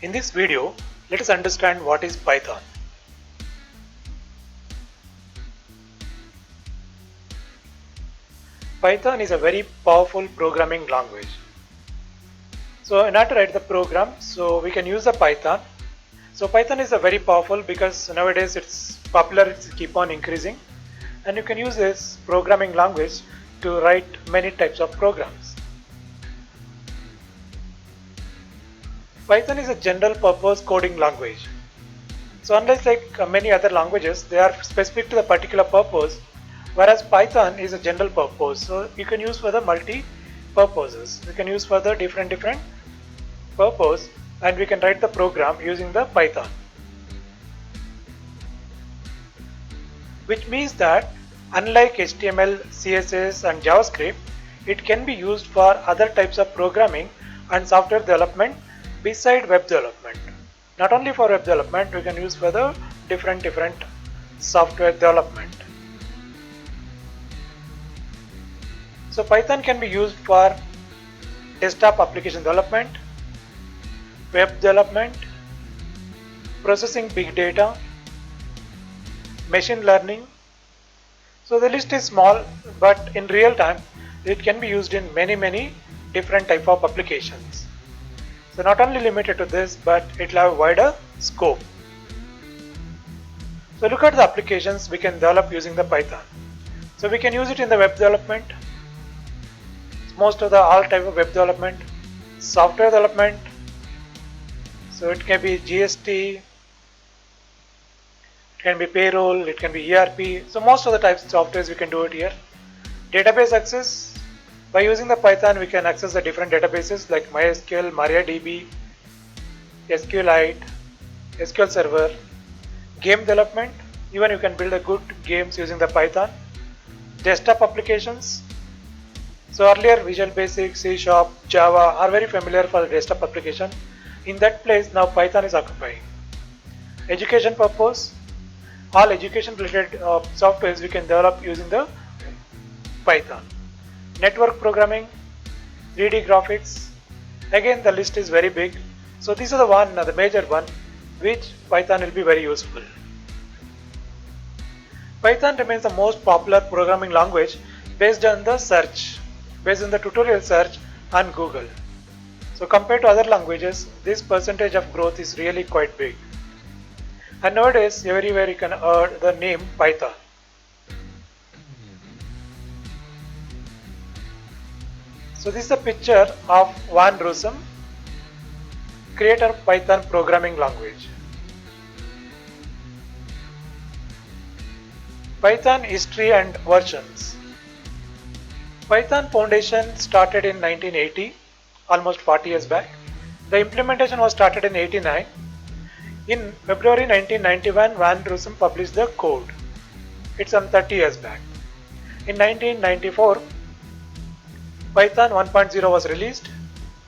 In this video, let us understand what is Python. Python is a very powerful programming language. So in order to write the program, we can use the Python. So Python is a very powerful because nowadays it's popular, it's keep on increasing, and you can use this programming language to write many types of programs. Python is a general purpose coding language. So unlike many other languages, they are specific to the particular purpose, whereas Python is a general purpose. So you can use for the multi purposes. You can use for the different purpose, and we can write the program using the Python. Which means that unlike HTML, CSS and JavaScript, it can be used for other types of programming and software development beside web development. Not only for web development, we can use for the different software development. So Python can be used for desktop application development, web development, processing big data, machine learning. So the list is small, but in real time it can be used in many different type of applications. So not only limited to this, but it will have a wider scope. So look at the applications we can develop using the Python. So we can use it in the web development, most of the all type of web development, software development. So it can be GST, it can be payroll, it can be ERP. So most of the types of softwares we can do it here. Database access. By using the Python, we can access the different databases like MySQL, MariaDB, SQLite, SQL Server. Game development. Even you can build a good games using the Python. Desktop applications. So earlier Visual Basic, C#, Java are very familiar for the desktop application. In that place now Python is occupying. Education purpose. All education related softwares we can develop using the Python. Network programming, 3D graphics. Again the list is very big. So these are the major one which Python will be very useful. Python remains the most popular programming language based on the tutorial search on Google. So compared to other languages, this percentage of growth is really quite big. And nowadays everywhere you can heard the name Python. So this is a picture of Van Rossum, creator of Python programming language. Python history and versions. Python Foundation started in 1980, almost 40 years back. The implementation was started in 89. In February 1991, Van Rossum published the code. It's some 30 years back. In 1994, Python 1.0 was released.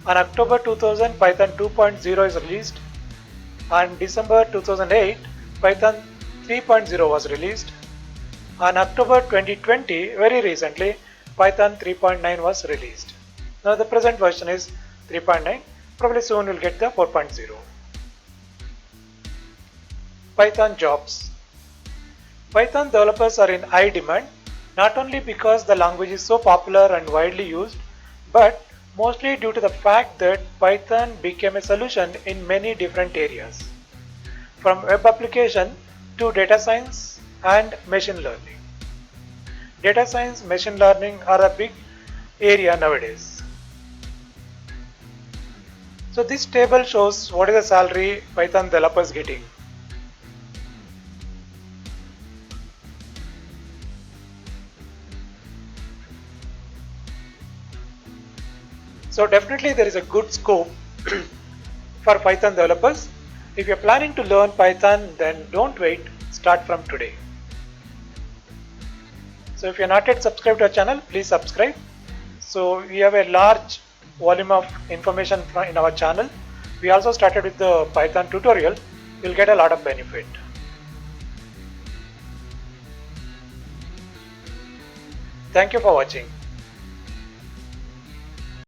On October 2000, Python 2.0 is released. On December 2008, Python 3.0 was released. On October 2020, very recently, Python 3.9 was released. Now the present version is 3.9. Probably soon we'll get the 4.0. Python jobs. Python developers are in high demand, not only because the language is so popular and widely used, but mostly due to the fact that Python became a solution in many different areas, from web application to data science and machine learning. Data science, machine learning are a big area nowadays. So this table shows what is the salary Python developers getting. So definitely there is a good scope for Python developers. If you are planning to learn Python, then don't wait, start from today. So if you are not yet subscribed to our channel, please subscribe. So we have a large volume of information in our channel. We also started with the Python tutorial. You'll get a lot of benefit. Thank you for watching.